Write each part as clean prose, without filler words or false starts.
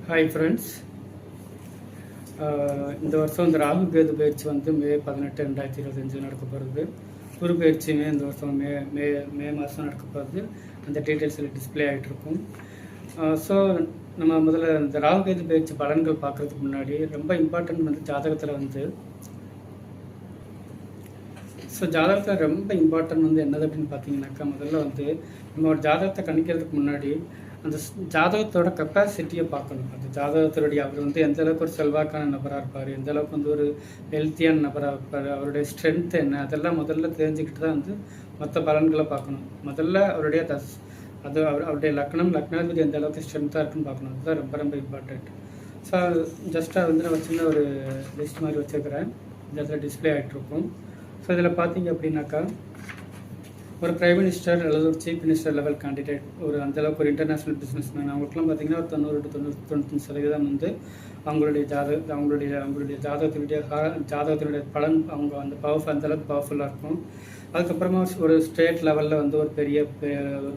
Hi friends. இந்த வருஷம் இந்த ராகு கேது பயிற்சி வந்து மே 18, 2025 நடக்க போகிறது. குரு பயிற்சியுமே இந்த வருஷம் மே மே மே மாதம் நடக்க போகிறது. அந்த டீட்டெயில்ஸில் டிஸ்பிளே ஆகிட்டு இருக்கும். ஸோ நம்ம முதல்ல இந்த ராகு கேது பயிற்சி பலன்கள் பார்க்குறதுக்கு முன்னாடி ரொம்ப இம்பார்ட்டன்ட் வந்து ஜாதகத்தில் வந்து ஜாதகத்தில் ரொம்ப இம்பார்ட்டன்ட் வந்து என்னது அப்படின்னு பார்த்தீங்கன்னாக்கா, முதல்ல வந்து நம்ம ஒரு ஜாதகத்தை கணிக்கிறதுக்கு முன்னாடி அந்த ஜாதகத்தோட கெப்பாசிட்டியை பார்க்கணும். அந்த ஜாதகத்தினுடைய அவர் வந்து எந்த அளவுக்கு ஒரு செல்வாக்கான நபராக இருப்பார், எந்த அளவுக்கு வந்து ஒரு ஹெல்த்தியான நபராக இருப்பார், அவருடைய ஸ்ட்ரென்த் என்ன, அதெல்லாம் முதல்ல தெரிஞ்சுக்கிட்டு தான் வந்து மற்ற பலன்களை பார்க்கணும். முதல்ல அவருடைய அவருடைய லக்னாதிபதி எந்த அளவுக்கு ஸ்ட்ரென்த்தாக இருக்குன்னு பார்க்கணும். அதுதான் ரொம்ப ரொம்ப இம்பார்ட்டண்ட். ஸோ ஜஸ்ட்டாக வந்து நான் சின்ன ஒரு லிஸ்ட் மாதிரி வச்சுருக்கிறேன். இந்த இடத்துல டிஸ்பிளே ஆகிட்ருக்கும். ஸோ இதில் பார்த்தீங்க அப்படின்னாக்கா, ஒரு பிரைம் மினிஸ்டர் அல்லது ஒரு சீஃப் மினிஸ்டர் லெவல் கேண்டிடேட், ஒரு அந்தளவுக்கு ஒரு இன்டர்நேஷ்னல் பிஸ்னஸ் மேன், அவங்களுக்குலாம் பார்த்தீங்கன்னா ஒரு 90 to 95% வந்து அவங்களுடைய ஜாதகத்தினுடைய பலன் அவங்க அந்த அந்தளவுக்கு பவர்ஃபுல்லாக இருக்கும். அதுக்கப்புறமா ஒரு ஸ்டேட் லெவலில் வந்து ஒரு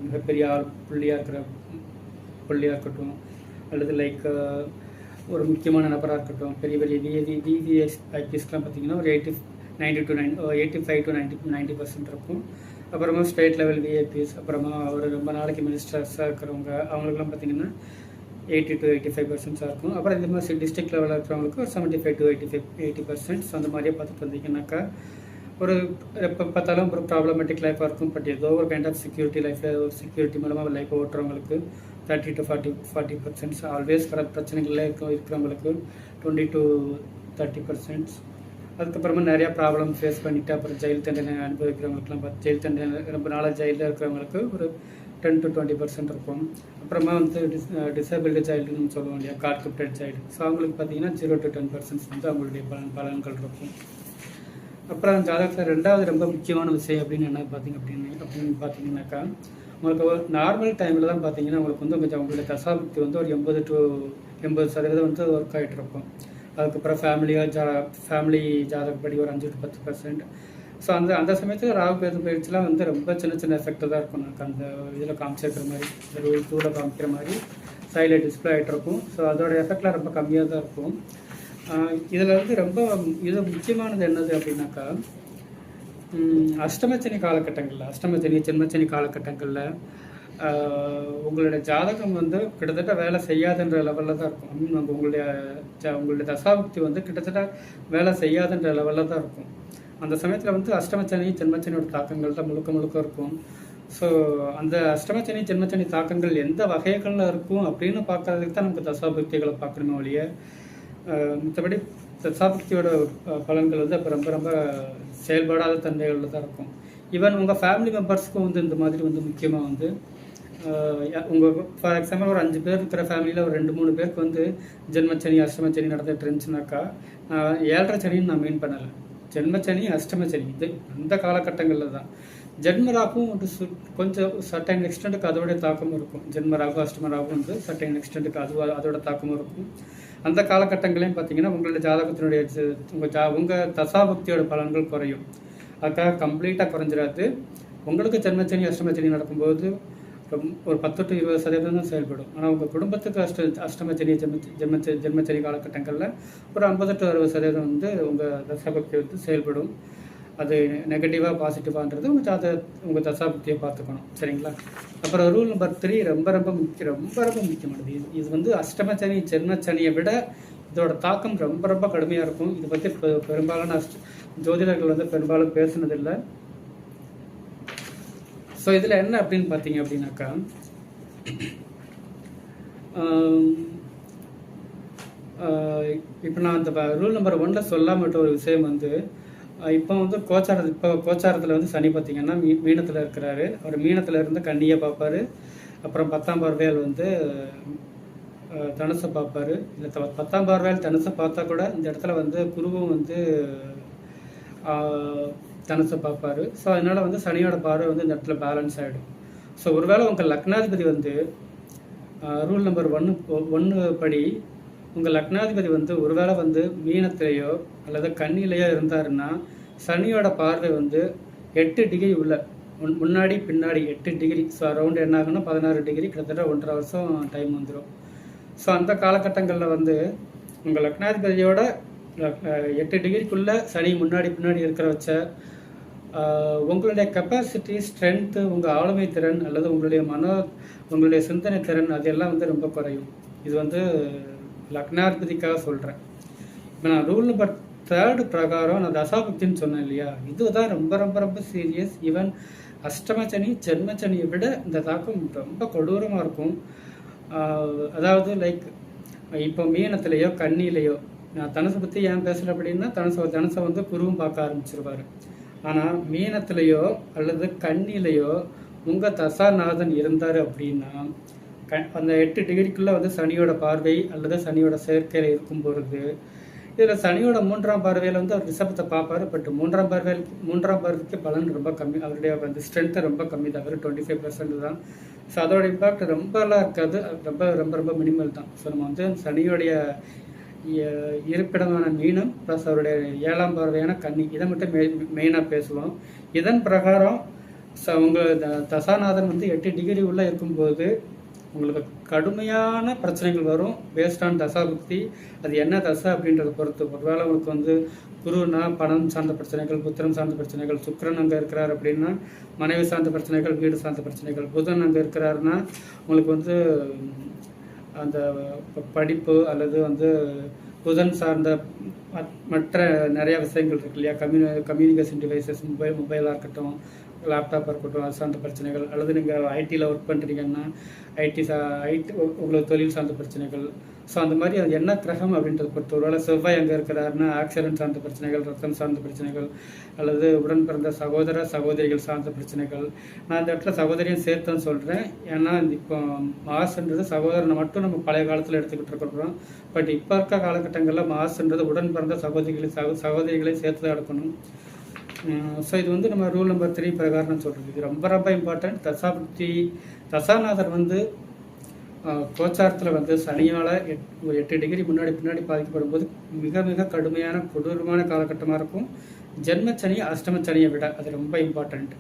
மிகப்பெரிய புள்ளியாக இருக்கட்டும், அல்லது லைக் ஒரு முக்கியமான நபராக இருக்கட்டும், பெரிய விவிஎஸ் ஐபிஎஸ்க்கெலாம் பார்த்தீங்கன்னா ஒரு 85 to 90% இருக்கும். அப்புறமா ஸ்டேட் லெவல் விஐபிஎஸ், அப்புறமா ஒரு ரொம்ப நாளைக்கு மினிஸ்டர்ஸாக இருக்கிறவங்க, அவங்களுக்குலாம் பார்த்திங்கன்னா 80 to 85% இருக்கும். அப்புறம் இந்த மாதிரி டிஸ்ட்ரிக்ட் லெவலில் இருக்கிறவங்களுக்கு ஒரு 75 to 80%. ஸோ அந்த மாதிரியே பார்த்துட்டு வந்தீங்கன்னாக்கா, ஒரு எப்போ பார்த்தாலும் ஒரு ப்ராப்ளமேட்டிக் லைஃபாக இருக்கும். பட் ஏதோ ஒரு கைண்ட் ஆஃப் செக்யூரிட்டி லைஃப்பில் ஒரு செக்யூரிட்டி மூலமாக லைஃப்பை ஓட்டுறவங்களுக்கு 30 to 40%. ஆல்வேஸ் பிரச்சனைகளில் இருக்கிறவங்களுக்கு 20 to 30%. அதுக்கப்புறமா நிறையா ப்ராப்ளம் ஃபேஸ் பண்ணிவிட்டு அப்புறம் ஜெயில் தண்டனை அனுபவிக்கிறவங்களுக்குலாம் ஜெயில் தண்டனை ரொம்ப நாளாக ஜெயிலில் இருக்கிறவங்களுக்கு ஒரு 10 to 20% இருக்கும். அப்புறமா வந்து டிசேபிள்டு சைல்டுன்னு சொல்லுவோம் இல்லையா, கார்ட் கிப்டட் சைல்டு. ஸோ அவங்களுக்கு பார்த்தீங்கன்னா 0 to 10% வந்து அவங்களுடைய பலன்கள் இருக்கும். அப்புறம் ஜாதகத்தில் ரெண்டாவது ரொம்ப முக்கியமான விஷயம் அப்படின்னு என்ன அப்படின்னு பார்த்தீங்கன்னாக்கா, உங்களுக்கு ஒரு நார்மல் டைமில் தான் பார்த்தீங்கன்னா உங்களுக்கு வந்து கொஞ்சம் உங்களுடைய தசாபுக்தி வந்து ஒரு 80 to 80% வந்து ஒர்க் ஆகிட்டு இருக்கும். அதுக்கப்புறம் ஃபேமிலி ஜாதகப்படி ஒரு 5 to 10%. ஸோ அந்த சமயத்தில் ராகு கேது பயிற்சிலாம் வந்து ரொம்ப சின்ன எஃபெக்ட் தான் இருக்கும். எனக்கு அந்த இதில் காமிச்சிருக்கிற மாதிரி, ஒரு டூவில் காமிக்கிற மாதிரி சைடில் டிஸ்பிளே ஆகிட்டு இருக்கும். ஸோ அதோட எஃபெக்ட்லாம் ரொம்ப கம்மியாக தான் இருக்கும். இதில் வந்து ரொம்ப முக்கியமானது என்னது அப்படின்னாக்கா, அஷ்டமச்சனி காலகட்டங்களில் ஜென்மச்சனி காலகட்டங்களில் உங்களுடைய ஜாதகம் வந்து கிட்டத்தட்ட வேலை செய்யாதுன்ற லெவலில் தான் இருக்கும். உங்களுடைய தசாபுக்தி வந்து கிட்டத்தட்ட வேலை செய்யாதுன்ற லெவலில் தான் இருக்கும். அந்த சமயத்தில் வந்து அஷ்டமச்சனி ஜென்மச்சனியோட தாக்கங்கள் தான் முழுக்க இருக்கும். ஸோ அந்த அஷ்டமச்சனி ஜென்மச்சனி தாக்கங்கள் எந்த வகைகளில் இருக்கும் அப்படின்னு பார்க்கறதுக்கு தான் நமக்கு தசாபுக்திகளை பார்க்கணுமே ஒழிய, மற்றபடி தசாபுக்தியோட பலன்கள் வந்து அப்போ ரொம்ப ரொம்ப செயல்படாத தன்மைகளில் தான் இருக்கும். ஈவன் உங்கள் ஃபேமிலி மெம்பர்ஸ்க்கும் வந்து இந்த மாதிரி வந்து முக்கியமாக வந்து உங்கள் ஃபார் எக்ஸாம்பிள் ஒரு 5 பேர் இருக்கிற ஃபேமிலியில் ஒரு 2-3 பேருக்கு வந்து ஜென்மச்சனி அஷ்டமச்சனி நடந்துட்டு இருந்துச்சுனாக்கா, 7.5 சனின்னு நான் மீன் பண்ணலை. ஜென்மச்சனி அஷ்டமச்சனி இது அந்த காலகட்டங்களில் தான். ஜென்மராகும் வந்து கொஞ்சம் சர்டைன் எக்ஸ்டென்ட்டுக்கு அதோடைய தாக்கமும் இருக்கும். ஜென்மராகும் அஷ்டமராகும் வந்து சர்டைன் எக்ஸ்டென்ட்டுக்கு அதோட தாக்கமும் இருக்கும். அந்த காலகட்டங்களையும் பார்த்தீங்கன்னா உங்களுடைய ஜாதகத்தினுடைய உங்கள் தசாபக்தியோட பலன்கள் குறையும். அதுக்காக கம்ப்ளீட்டாக குறைஞ்சிடாது. உங்களுக்கு ஜென்மச்சனி அஷ்டமச்சனி நடக்கும்போது ஒரு 10 to 20% தான் செயல்படும். ஆனால் உங்கள் குடும்பத்துக்கு அஷ்டமச்சனி ஜென்மச்சனி காலகட்டங்களில் ஒரு 50 to 60% வந்து உங்கள் தசாபக்தி வந்து செயல்படும். அது நெகட்டிவாக பாசிட்டிவான்றது உங்கள் தசாபக்தியை பார்த்துக்கணும். சரிங்களா? அப்புறம் ரூல் நம்பர் 3 ரொம்ப முக்கியமானது. இது வந்து அஷ்டமச்சனி ஜென்மச்சனியை விட இதோட தாக்கம் ரொம்ப கடுமையாக இருக்கும். இதை பற்றி பெரும்பாலான ஜோதிடர்கள் வந்து பெரும்பாலும் பேசுனதில்லை. ஸோ இதில் என்ன அப்படின்னு பார்த்தீங்க அப்படின்னாக்கா, இப்போ நான் அந்த ரூல் நம்பர் 1 சொல்லாமட்ட ஒரு விஷயம் வந்து, இப்போ வந்து கோச்சாரத்தில் வந்து சனி பார்த்தீங்கன்னா மீனத்தில் இருக்கிறாரு. அவர் மீனத்தில் இருந்து கன்னியை பார்ப்பார். அப்புறம் 10ஆம் பார்வையால் வந்து தனுசை பார்ப்பார். இல்லை 10ஆம் பார்வையால் தனுசை பார்த்தா கூட இந்த இடத்துல வந்து குருவும் வந்து தனுசை பார்ப்பார். ஸோ அதனால் வந்து சனியோட பார்வை வந்து இந்த இடத்துல பேலன்ஸ் ஆகிடும். ஸோ ஒருவேளை உங்கள் லக்னாதிபதி வந்து ரூல் நம்பர் 1 படி உங்கள் லக்னாதிபதி வந்து ஒருவேளை வந்து மீனத்திலேயோ அல்லது கன்னியிலையோ இருந்தாருன்னா, சனியோட பார்வை வந்து 8 டிகிரி உள்ள முன்னாடி பின்னாடி 8 டிகிரி. ஸோ அரௌண்ட் என்ன ஆகுன்னா 16 டிகிரி, கிட்டத்தட்ட 1.5 வருஷம் டைம் வந்துடும். ஸோ அந்த காலகட்டங்களில் வந்து உங்கள் லக்னாதிபதியோட 8 டிகிரிக்குள்ளே சனி முன்னாடி பின்னாடி இருக்கிற வச்ச உங்களுடைய கெப்பாசிட்டி, ஸ்ட்ரென்த்து, உங்கள் ஆளுமை திறன் அல்லது உங்களுடைய சிந்தனை திறன் அதெல்லாம் வந்து ரொம்ப குறையும். இது வந்து லக்னாதிபதிக்காக சொல்கிறேன். இப்போ நான் ரூல் நம்பர் 3 பிரகாரம் நான் தசாபுக்தின்னு சொன்னேன் இல்லையா, இதுதான் ரொம்ப ரொம்ப ரொம்ப சீரியஸ். ஈவன் அஷ்டமச்சனி ஜென்மச்சனியை விட இந்த தாக்கம் ரொம்ப கொடூரமாக இருக்கும். அதாவது லைக் இப்போ மீனத்திலேயோ கன்னியிலையோ, நான் தனுசை பற்றி ஏன் பேசலை அப்படின்னா, தனுசை வந்து குருவும் பார்க்க ஆரம்பிச்சிருவார். ஆனால் மீனத்திலேயோ அல்லது கன்னியிலையோ உங்கள் தசாநாதன் இருந்தார் அப்படின்னா அந்த 8 டிகிரிக்குள்ளே வந்து சனியோட பார்வை அல்லது சனியோட சேர்க்கையில் இருக்கும் பொழுது, இதில் சனியோட 3ஆம் பார்வையில் வந்து அவர் ரிஷபத்தை பார்ப்பார். பட் 3ஆம் பார்வைக்கு பலன் ரொம்ப கம்மி. அவருடைய வந்து ஸ்ட்ரென்த்து ரொம்ப கம்மி தான், வெறும் 25% தான். ஸோ அதோட இம்பாக்ட் ரொம்பலாம் இருக்காது, ரொம்ப ரொம்ப ரொம்ப மினிமல் தான். ஸோ நம்ம வந்து சனியோடைய இருப்பிடமான மீனம் ப்ளஸ் அவருடைய 7ஆம் பார்வையான கன்னி, இதை மட்டும் மெயினாக பேசுவோம். இதன் பிரகாரம் உங்கள் தசாநாதன் வந்து 8 டிகிரி உள்ளே இருக்கும்போது உங்களுக்கு கடுமையான பிரச்சனைகள் வரும். பேஸ்ட் ஆன் தசாபுக்தி, அது என்ன தசை அப்படின்றத பொறுத்து. ஒருவேளை உங்களுக்கு வந்து குருனா பணம் சார்ந்த பிரச்சனைகள், புத்திரம் சார்ந்த பிரச்சனைகள், சுக்கிரன் அங்கே இருக்கிறார் அப்படின்னா மனைவி சார்ந்த பிரச்சனைகள், வீடு சார்ந்த பிரச்சனைகள், புதன் அங்கே இருக்கிறாருன்னா உங்களுக்கு வந்து அந்த படிப்பு அல்லது வந்து புதன் சார்ந்த மற்ற நிறைய விஷயங்கள் இருக்கு இல்லையா, கம்யூனிகேஷன் டிவைசஸ், மொபைலாக இருக்கட்டும், லேப்டாப்பாக இருக்கட்டும், அது சார்ந்த பிரச்சனைகள். அல்லது நீங்கள் ஐடியில் ஒர்க் பண்ணுறீங்கன்னா ஐடி உங்களுக்கு தொழில் சார்ந்த பிரச்சனைகள். ஸோ அந்த மாதிரி அது என்ன கிரகம் அப்படின்றத பொறுத்து. ஒருவேளை செவ்வாய் அங்கே இருக்கிறாருன்னா ஆக்சிடென்ட் சார்ந்த பிரச்சனைகள், ரத்தம் சார்ந்த பிரச்சனைகள், அல்லது உடன் பிறந்த சகோதரிகள் சார்ந்த பிரச்சனைகள். நான் இந்த இடத்துல சகோதரியும் சேர்த்துன்னு சொல்கிறேன். ஏன்னா இப்போ மாசுன்றது சகோதரனை மட்டும் நம்ம பழைய காலத்தில் எடுத்துக்கிட்டு இருக்கிறோம். பட் இப்போ இருக்க காலகட்டங்களில் மாசுன்றது உடன் பிறந்த சகோதரிகளை சேர்த்து தான் எடுக்கணும். ஸோ இது வந்து நம்ம ரூல் நம்பர் 3 பிரகாரம் சொல்கிறது. இது ரொம்ப ரொம்ப இம்பார்ட்டன்ட். தசாநாதர் வந்து கோச்சாரத்தில் வந்து சனியால் 8 டிகிரி முன்னாடி பின்னாடி பாதிக்கப்படும் போது மிக மிக கடுமையான கொடூரமான காலகட்டமாக இருக்கும். ஜென்மச்சனி அஷ்டமச்சனியை விட அது ரொம்ப இம்பார்ட்டண்ட்.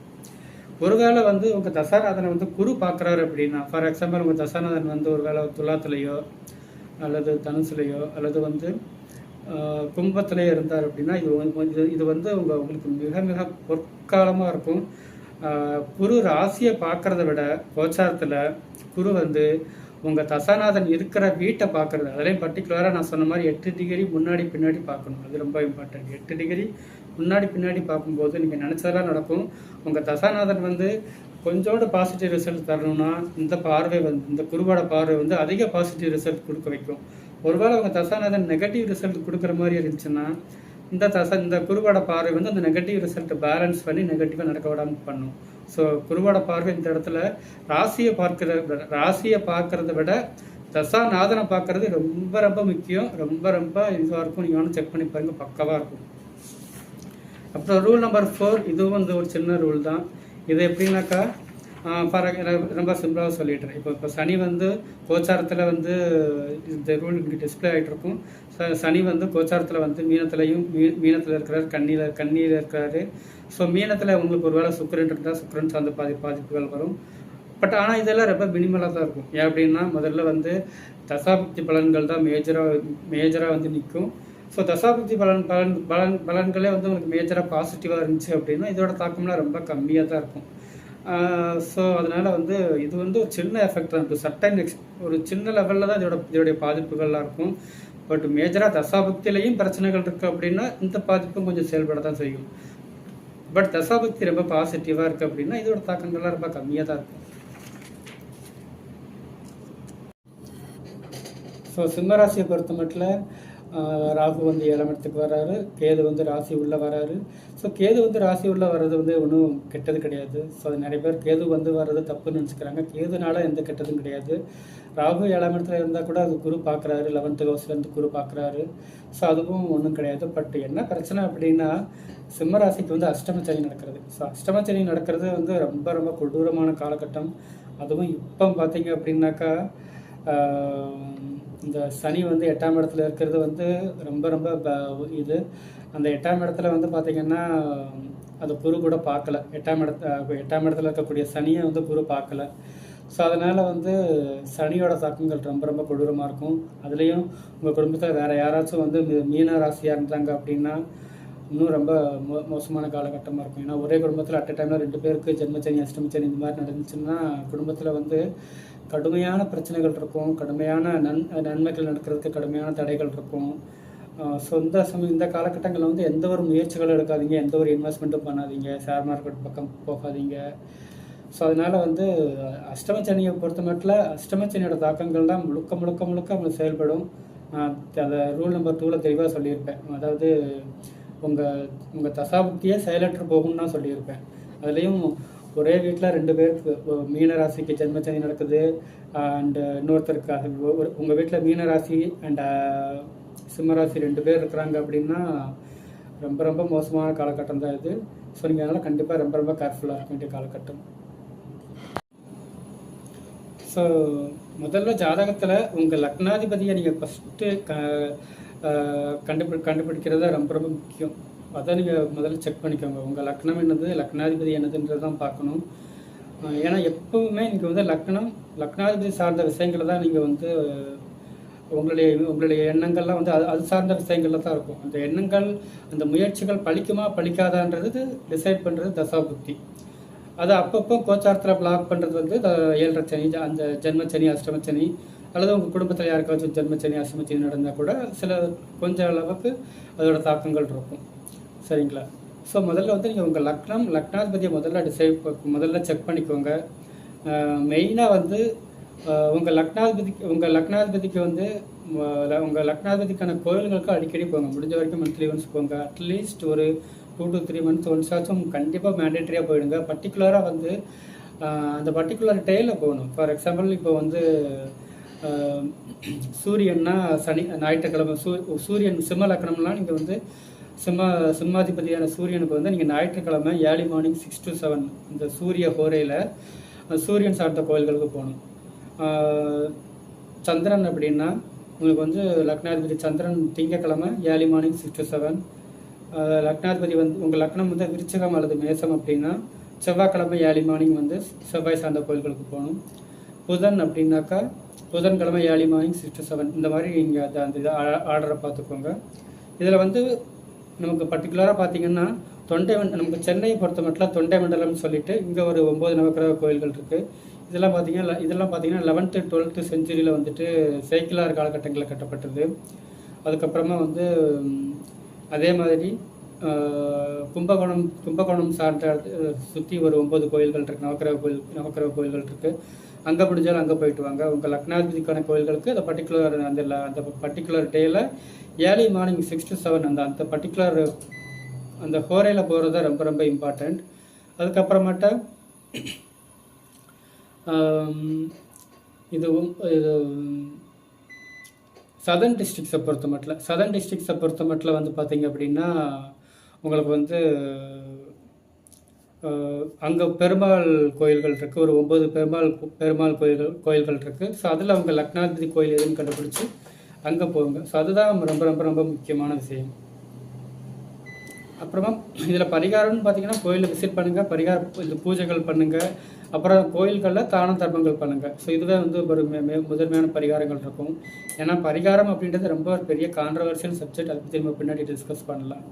ஒருவேளை வந்து உங்கள் தசாநாதனை வந்து குரு பார்க்குறாரு அப்படின்னா, ஃபார் எக்ஸாம்பிள் உங்கள் தசாநாதன் வந்து ஒரு வேளை துலாத்துலேயோ அல்லது தனுசுலையோ அல்லது வந்து கும்பத்திலே இருந்தார் அப்படின்னா இது வந்து உங்களுக்கு மிக மிக பொற்காலமாக இருக்கும். குரு ராசியை பார்க்குறத விட கோச்சாரத்தில் குரு வந்து உங்கள் தசாநாதன் இருக்கிற வீட்டை பார்க்குறது, அதுலேயும் பர்டிகுலராக நான் சொன்ன மாதிரி 8 டிகிரி முன்னாடி பின்னாடி பார்க்கணும். அது ரொம்ப இம்பார்ட்டன்ட். 8 டிகிரி முன்னாடி பின்னாடி பார்க்கும்போது நீங்கள் நினச்சதெல்லாம் நடக்கும். உங்கள் தசாநாதன் வந்து கொஞ்சோண்டு பாசிட்டிவ் ரிசல்ட் தரணும்னா இந்த குருவோட பார்வை வந்து அதிக பாசிட்டிவ் ரிசல்ட் கொடுக்க வைக்கும். ஒருவேளை உங்கள் தசாநாதன் நெகட்டிவ் ரிசல்ட் கொடுக்குற மாதிரி இருந்துச்சுன்னா இந்த குருவோட பார்வை வந்து அந்த நெகட்டிவ் ரிசல்ட்டை பேலன்ஸ் பண்ணி நெகட்டிவாக நடக்க விடாமல் பண்ணும். ஸோ குருவோட பார்வை இந்த இடத்துல ராசியை பார்க்கறத விட தசாநாதனை பார்க்கறது ரொம்ப ரொம்ப முக்கியம். ரொம்ப ரொம்ப இதுவாக இருக்கும். நீங்கள் வேணும் செக் பண்ணி பாருங்க, பக்கவாக இருக்கும். அப்புறம் ரூல் நம்பர் 4, இதுவும் வந்து ஒரு சின்ன ரூல் தான். இது எப்படின்னாக்கா ரொம்ப சிம்பிளாக சொல்லிடுறேன். இப்போ சனி வந்து கோச்சாரத்தில் வந்து இந்த ரூல் இப்படி டிஸ்பிளே ஆகிட்டு இருக்கும். சனி வந்து கோச்சாரத்தில் வந்து மீனத்தில் இருக்கிறார், கண்ணியில் இருக்கிறாரு. ஸோ மீனத்தில் உங்களுக்கு ஒரு வேளை சுக்கிரன் இருந்தால் சுக்கிரன் சார்ந்த பாதிப்புகள் வரும். பட் ஆனால் இதெல்லாம் ரொம்ப மினிமலாக தான் இருக்கும். ஏன் அப்படின்னா முதல்ல வந்து தசாபுக்தி பலன்கள் தான் மேஜராக வந்து நிற்கும். ஸோ தசாபுக்தி பலன்களே வந்து உங்களுக்கு மேஜராக பாசிட்டிவாக இருந்துச்சு அப்படின்னா இதோட தாக்கம்லாம் ரொம்ப கம்மியாக தான் இருக்கும். ஸோ அதனால் வந்து இது வந்து ஒரு சின்ன எஃபெக்ட் தான் இருக்கும். ஒரு சின்ன லெவலில் தான் இதோடைய பாதிப்புகள்லாம் இருக்கும். பட் மேஜராக தசாபுக்திலையும் பிரச்சனைகள் இருக்குது அப்படின்னா இந்த பாதிப்பும் கொஞ்சம் செயல்பட தான் செய்யும். பட் தசாபுக்தி ரொம்ப பாசிட்டிவாக இருக்குது அப்படின்னா இதோட தாக்கங்கள்லாம் ரொம்ப கம்மியாக தான் இருக்கும். ஸோ சிம்மராசியை பொறுத்த மட்டும் ராகு வந்து 7ஆம் இடத்துக்கு வராரு, கேது வந்து ராசி உள்ளே வராரு. ஸோ கேது வந்து ராசி உள்ளே வர்றது வந்து ஒன்றும் கெட்டது கிடையாது. ஸோ அது நிறைய பேர் கேது வந்து வர்றது தப்புன்னு நினச்சிக்கிறாங்க. கேதுனால எந்த கெட்டதும் கிடையாது. ராகு 7ஆம் இடத்துல இருந்தால் கூட அது குரு பார்க்குறாரு, 11th ஹவுஸ்லேருந்து குரு பார்க்குறாரு. ஸோ அதுவும் ஒன்றும் கிடையாது. பட் என்ன பிரச்சனை அப்படின்னா சிம்மராசிக்கு வந்து அஷ்டமச்சனி நடக்கிறது. ஸோ அஷ்டமச்சனி நடக்கிறது வந்து ரொம்ப ரொம்ப கொடூரமான காலகட்டம். அதுவும் இப்போ பார்த்தீங்க அப்படின்னாக்கா இந்த சனி வந்து 8ஆம் இடத்துல இருக்கிறது வந்து ரொம்ப ரொம்ப இது. அந்த 8ஆம் இடத்துல வந்து பார்த்திங்கன்னா அது குரு கூட பார்க்கல. 8ஆம் இடத்துல இருக்கக்கூடிய சனியை வந்து குரு பார்க்கல. ஸோ அதனால் வந்து சனியோட தாக்கங்கள் ரொம்ப ரொம்ப கொடூரமாக இருக்கும். அதுலேயும் உங்கள் குடும்பத்தில் வேறு யாராச்சும் வந்து மீன ராசியாக இருந்தாங்க அப்படின்னா இன்னும் ரொம்ப மோசமான காலகட்டமாக இருக்கும். ஏன்னா ஒரே குடும்பத்தில் அட் டைமில் 2 பேருக்கு ஜென்மச்சனி அஷ்டமச்சனி இந்த மாதிரி நடந்துச்சுன்னா குடும்பத்தில் வந்து கடுமையான பிரச்சனைகள் இருக்கும். கடுமையான நன்மைகள் நடக்கிறதுக்கு கடுமையான தடைகள் இருக்கும். ஸோ இந்த காலகட்டங்களில் வந்து எந்த ஒரு முயற்சிகளும் எடுக்காதீங்க, எந்த ஒரு இன்வெஸ்ட்மெண்ட்டும் பண்ணாதீங்க, ஷேர் மார்க்கெட் பக்கம் போகாதீங்க. ஸோ அதனால் வந்து அஷ்டமச்சனியை பொறுத்த மட்டும் அஷ்டமச்சனியோட தாக்கங்கள் தான் முழுக்க முழுக்க முழுக்க அவங்களுக்கு செயல்படும். அதை ரூல் நம்பர் 2ல் தெளிவாக சொல்லியிருப்பேன். அதாவது உங்கள் தசாபுக்தியே செயலற்று போகும்னு தான் சொல்லியிருப்பேன். அதுலேயும் ஒரே வீட்டில் 2 பேருக்கு மீன ராசிக்கு ஜென்மச்சனி நடக்குது அண்டு இன்னொருத்தருக்கு உங்கள் வீட்டில் மீன ராசி அண்ட் சிம்மராசி 2 பேர் இருக்கிறாங்க அப்படின்னா ரொம்ப ரொம்ப மோசமான காலகட்டம் தான் இது. ஸோ நீங்கள் அதனால் கண்டிப்பாக ரொம்ப ரொம்ப கேர்ஃபுல்லாக இருக்க வேண்டிய காலகட்டம். ஸோ முதல்ல ஜாதகத்தில் உங்கள் லக்னாதிபதியை நீங்கள் ஃபஸ்ட்டு கண்டுபிடிக்கிறது ரொம்ப ரொம்ப முக்கியம். அதை நீங்கள் முதல்ல செக் பண்ணிக்கோங்க. உங்கள் லக்னம் என்னது, லக்னாதிபதி என்னதுன்றது தான் பார்க்கணும். ஏன்னா எப்பவுமே நீங்கள் வந்து லக்னாதிபதி சார்ந்த விஷயங்களை தான் நீங்கள் வந்து உங்களுடைய எண்ணங்கள்லாம் வந்து அது சார்ந்த விஷயங்கள்ல தான் இருக்கும். அந்த எண்ணங்கள் அந்த முயற்சிகள் பலிக்குமா பலிக்காதான்றது டிசைட் பண்ணுறது தசாபுக்தி. அதை அப்பப்போ கோச்சாரத்தில் பிளாக் பண்ணுறது வந்து 7.5 சனி, அந்த ஜென்மச்சனி அஷ்டமச்சனி, அல்லது உங்கள் குடும்பத்தில் யாருக்காச்சும் ஜென்மச்சனி அஷ்டமச்சனி நடந்தால் கூட கொஞ்சம் அளவுக்கு அதோட தாக்கங்கள் இருக்கும். சரிங்களா? ஸோ முதல்ல வந்து நீங்கள் உங்கள் லக்னாதிபதியை முதல்ல செக் பண்ணிக்கோங்க. மெயினாக வந்து உங்கள் லக்னாதிபதிக்கு வந்து உங்கள் லக்னாதிபதிக்கான கோயில்களுக்கு அடிக்கடி போங்க. முடிஞ்ச வரைக்கும் மந்த்லி ஒன்ஸ் போங்க. அட்லீஸ்ட் ஒரு 2 to 3 months ஒன்ஸ் ஆச்சும் கண்டிப்பாக மேண்டேட்டரியாக போயிடுங்க. பர்டிகுலராக வந்து அந்த பர்டிகுலர் டேயில் போகணும். ஃபார் எக்ஸாம்பிள் இப்போ வந்து சூரியன்னா ஞாயிற்றுக்கிழமை சூரியன் சிம்ம லக்னம்லாம் நீங்கள் வந்து சிம்மாதிபதியான சூரியனுக்கு வந்து நீங்கள் ஞாயிற்றுக்கிழமை ஏர்லி மார்னிங் 6 to 7 இந்த சூரிய ஹோரையில் சூரியன் சார்ந்த கோயில்களுக்கு போகணும். சந்திரன் அப்படின்னா உங்களுக்கு வந்து லக்னாதிபதி சந்திரன் திங்கக்கிழமை ஏர்லி மார்னிங் 6 to 7. லக்னாதிபதி வந்து உங்கள் லக்னம் வந்து விருச்சிகம் அல்லது மேசம் அப்படின்னா செவ்வாய்க்கிழமை ஏர்லி மார்னிங் வந்து செவ்வாய் சார்ந்த கோயில்களுக்கு போகணும். புதன் அப்படின்னாக்கா புதன்கிழமை ஏர்லி மார்னிங் 6 to 7. இந்த மாதிரி நீங்கள் அந்த இதை ஆர்டரை பார்த்துக்கோங்க. இதில் வந்து நமக்கு பர்டிகுலராக பார்த்தீங்கன்னா நமக்கு சென்னையை பொறுத்த மட்டும் தொண்டை மண்டலம்னு சொல்லிட்டு இங்கே ஒரு 9 நவக்கிரக கோயில்கள் இருக்குது. இதெல்லாம் பார்த்தீங்கன்னா 11th 12th செஞ்சுரியில் வந்துட்டு சேக்கிலார் காலகட்டங்களில் கட்டப்பட்டது. அதுக்கப்புறமா வந்து அதே மாதிரி கும்பகோணம் சார்ந்த சுற்றி ஒரு 9 கோயில்கள் இருக்குது, நவக்கிரக கோயில்கள் இருக்குது. அங்கே முடிஞ்சாலும் அங்கே போயிட்டு வாங்க. உங்கள் லக்னாதிபதிக்கான கோயில்களுக்கு அந்த பர்டிகுலர் டேயில் ஏர்லி மார்னிங் 6 to 7 அந்த பர்டிகுலர் அந்த ஹோரையில் போகிறது தான் ரொம்ப ரொம்ப இம்பார்ட்டண்ட். அதுக்கப்புறமேட்டா இது சதர்ன் டிஸ்ட்ரிக்ஸை பொறுத்த மட்டும் வந்து பார்த்தீங்க அப்படின்னா உங்களுக்கு வந்து அங்கே பெருமாள் கோயில்கள் இருக்குது. ஒரு 9 பெருமாள் கோயில்கள் இருக்குது. ஸோ அதில் அவங்க லக்னாதிபதி கோயில் எதுன்னு கண்டுபிடிச்சி அங்கே போங்க. ஸோ அதுதான் ரொம்ப ரொம்ப ரொம்ப முக்கியமான விஷயம். அப்புறமா இதில் பரிகாரம்னு பார்த்தீங்கன்னா கோயிலில் விசிட் பண்ணுங்கள், இந்த பூஜைகள் பண்ணுங்கள், அப்புறம் கோயில்களில் தான தர்மங்கள் பண்ணுங்கள். ஸோ இதுவே வந்து ஒரு முதன்மையான பரிகாரங்கள் இருக்கும். ஏன்னா பரிகாரம் அப்படின்றது ரொம்ப பெரிய கான்ட்ரவர்ஷியல் சப்ஜெக்ட். அதை பற்றி நம்ம பின்னாடி டிஸ்கஸ் பண்ணலாம்.